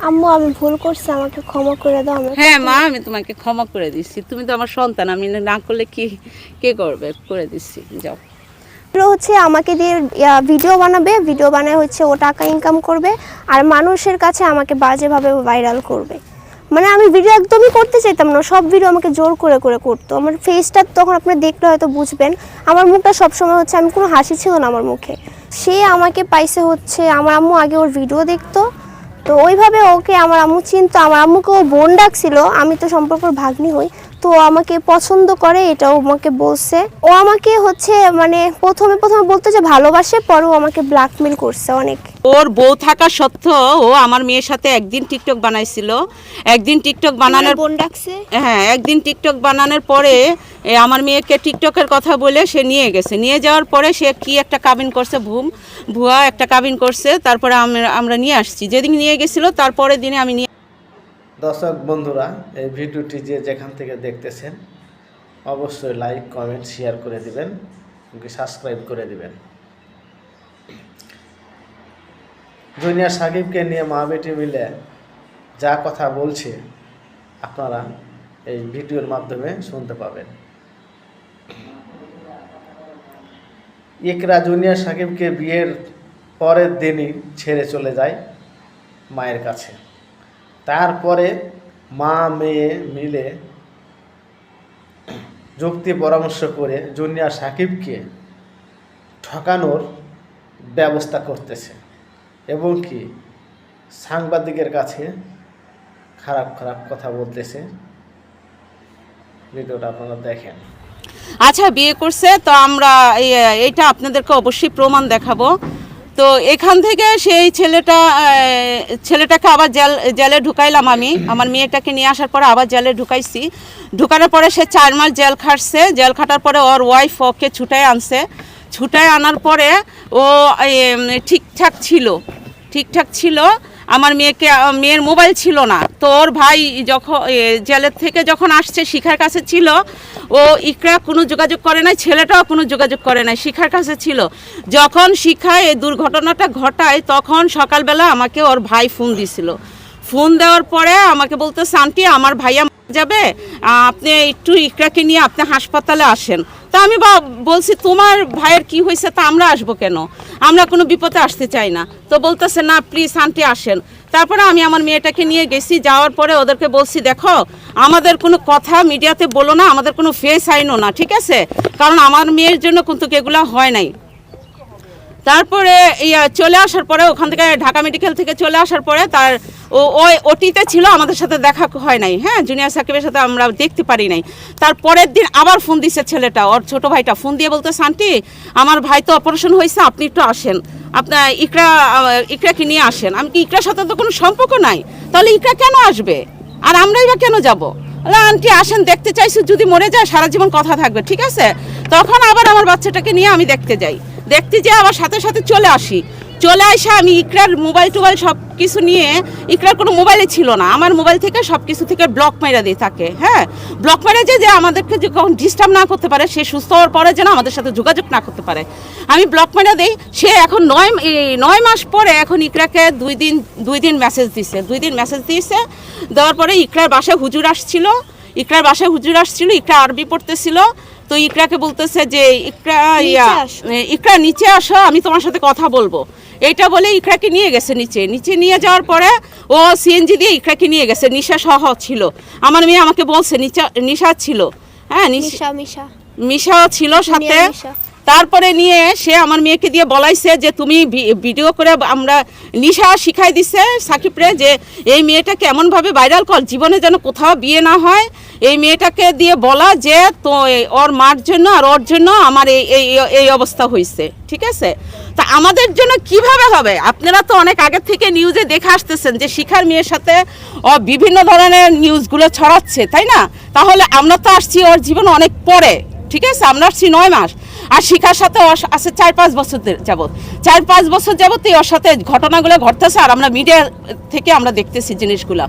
আম্মু আমি ভুল করছি, আমাকে ক্ষমা করে দাও। হ্যাঁ মা, আমি তোমাকে ক্ষমা করে দিচ্ছি, তুমি তো আমার সন্তান, আমি না করলে কে করবে, করে দিচ্ছি, যাও। হচ্ছে আমাকে দিয়ে ভিডিও বানাবে, ভিডিও বানায় হচ্ছে ও টাকা ইনকাম করবে আর মানুষের কাছে আমাকে বাজেভাবে ভাইরাল করবে। মানে আমি ভিডিও একদমই করতে চাইতাম না, সব ভিডিও আমাকে জোর করে করে করতো। আমার ফেসটা তখন আপনি দেখলে হয়তো বুঝবেন, আমার মুখটা সবসময় হচ্ছে, আমি কোনো হাসি ছিল না আমার মুখে। সে আমাকে পাইছে হচ্ছে, আমার আম্মু আগে ওর ভিডিও দেখতো, তো ওইভাবে ওকে আমার আম্মু চিনতো। আমার আম্মুকে ও বোন ডাকছিল, আমি তো সম্পর্কের ভাগ্নি হই, তো আমাকে পছন্দ করে এটাও আমাকে বলছে। ও আমাকে হচ্ছে মানে প্রথমে বলতো যে ভালোবাসে, পরেও আমাকে ব্ল্যাকমেল করছে অনেক। ওর বউ থাকা সত্ত্বেও ও আমার মেয়ের সাথে একদিন টিকটক বানাইছিল, একদিন টিকটক বানানোর বোন ডাকছে, হ্যাঁ একদিন টিকটক বানানোর পরে আমার মেয়েকে টিকটকের কথা বলে সে নিয়ে গেছে। নিয়ে যাওয়ার পরে সে কি একটা কাবিন করছে, ভুয়া একটা কাবিন করছে। তারপরে আমরা নিয়ে আসছি, যেদিন নিয়ে গেছিল তারপরের দিনে আমি নিয়ে। দর্শক বন্ধুরা, এই ভিডিওটি যে যেখান থেকে দেখতেছেন অবশ্যই লাইক, কমেন্ট, শেয়ার করে দিবেন, সাবস্ক্রাইব করে দিবেন। জুনিয়র সাকিবকে নিয়ে মা বেটি মিলে যা কথা বলছে আপনারা এই ভিডিওর মাধ্যমে শুনতে পাবেন। ইকরা জুনিয়র সাকিবকে বিয়ের পরের দিনই ছেড়ে চলে যায় মায়ের কাছে। তারপরে মা মেয়ে মিলে যুক্তি পরামর্শ করে জুনিয়র সাকিবকে ঠকানোর ব্যবস্থা করতেছে এবং কি সাংবাদিকের কাছে খারাপ কথা বলতেছে। ভিডিওটা আপনারা দেখেন। আচ্ছা, বিয়ে করছে তো আমরা এইটা আপনাদেরকে অবশ্যই প্রমাণ দেখাবো। তো এখান থেকে সেই ছেলেটাকে আবার জেলে ঢুকাইলাম আমি। আমার মেয়েটাকে নিয়ে আসার পরে আবার জেলে ঢুকাইছি। ঢুকানোর পরে সে 4 মাস জেল খাটছে। জেল খাটার পরে ওর ওয়াইফ ওকে ছুটায় আনছে। ছুটায় আনার পরে ও ঠিকঠাক ছিল। আমার মেয়ের মোবাইল ছিল না, তো ওর ভাই যখন জেলের থেকে যখন আসছে শিখার কাছে ছিল। ও ইকরা কোনো যোগাযোগ করে নাই, ছেলেটাও কোনো যোগাযোগ করে নাই, শিখার কাছে ছিল। যখন শিখা এই দুর্ঘটনাটা ঘটায় তখন সকালবেলা আমাকে ওর ভাই ফোন দিছিল। ফোন দেওয়ার পরে আমাকে বলতেছে, আন্টি আমার ভাইয়া যাবে, আপনি একটু ইকরাকে নিয়ে আপনি হাসপাতালে আসেন। তা আমি বলছি, তোমার ভাইয়ের কি হয়েছে, তা আমরা আসবো কেন, আমরা কোনো বিপদে আসতে চাই না। তো বলতেছে, না প্লিজ আন্টি আসেন। তারপরে আমি আমার মেয়েটাকে নিয়ে গেছি। যাওয়ার পরে ওদেরকে বলছি, দেখো আমাদের কোনো কথা মিডিয়াতে বলো না, আমাদের কোনো ফেস আইনও না, ঠিক আছে, কারণ আমার মেয়ের জন্য কিন্তু এগুলো হয় নাই। তারপরে চলে আসার পরে ওখান থেকে ঢাকা মেডিকেল থেকে চলে আসার পরে তার ওই ওটিতে ছিল, আমাদের সাথে দেখা হয় নাই। হ্যাঁ, জুনিয়র সাকিবের সাথে আমরা দেখতে পারি নাই। তারপরের দিন আবার ফোন দিছে ছেলেটা, ওর ছোট ভাইটা ফোন দিয়ে বলতে, আন্টি আমার ভাই তো অপারেশন হয়েছে, আপনি একটু আসেন, আপনার ইকরাকে নিয়ে আসেন। আমি কি, ইকরার সাথে তো কোনো সম্পর্ক নাই, তাহলে ইকরা কেন আসবে আর আমরাই বা কেন যাবো? আন্টি আসেন, দেখতে চাইছি, যদি মরে যায় সারা জীবন কথা থাকবে, ঠিক আছে। তখন আবার আমার বাচ্চাটাকে নিয়ে আমি দেখতে যাই আবার সাথে সাথে চলে আসি। চলে আসে আমি ইকরার মোবাইল সব কিছু নিয়ে, ইকরার কোনো মোবাইলে ছিল না, আমার মোবাইল থেকে সব কিছু থেকে ব্লক মাইরা দিই তাকে। হ্যাঁ, ব্লক মাইরা যে আমাদেরকে যে কখন ডিস্টার্ব না করতে পারে, সে সুস্থ হওয়ার পরে যেন আমাদের সাথে যোগাযোগ না করতে পারে, আমি ব্লক মাইরা দিই। সে এখন 9 মাস পরে এখন ইকরাকে 2 দিন মেসেজ দিয়েছে। দেওয়ার পরে ইকরার বাসায় হুজুর আসছিল, ইকরা আরবি পড়তেছিল। তো ইকরাকে বলতেছে যে ইকরা নিচে আসো, আমি তোমার সাথে কথা বলবো। এইটা বলে ইকরাকে নিয়ে গেছে নিচে নিয়ে যাওয়ার পরে ও সিএনজি দিয়ে ইকরাকে নিয়ে গেছে। নিশা সহ ছিল, আমার মেয়ে আমাকে বলছে নিশা ছিল, হ্যাঁ মিশাও ছিল সাথে। তারপরে নিয়ে সে আমার মেয়েকে দিয়ে বলাইছে যে তুমি ভিডিও করে, আমরা নিশা শিখাই দিছে সাকিবরে যে এই মেয়েটাকে এমনভাবে ভাইরাল কর জীবনে যেন কোথাও বিয়ে না হয়। এই মেয়েটাকে দিয়ে বলা যে তো ওর মার জন্য আর ওর জন্য আমার এই অবস্থা হয়েছে, ঠিক আছে। তা আমাদের জন্য কিভাবে হবে? আপনারা তো অনেক আগের থেকে নিউজে দেখে আসতেছেন যে শিখার মেয়ের সাথে বিভিন্ন ধরনের নিউজগুলো ছড়াচ্ছে, তাই না? তাহলে আমরা তো আসছি ওর জীবন অনেক পরে, ঠিক আছে, আমরা আসছি 9 মাস। আর শিখার সাথে আছে 4-5 বছর যাবত, 4-5 বছর যাবত ওর সাথে ঘটনাগুলো ঘটতেছে, আর আমরা মিডিয়া থেকে আমরা দেখতেছি জিনিসগুলো।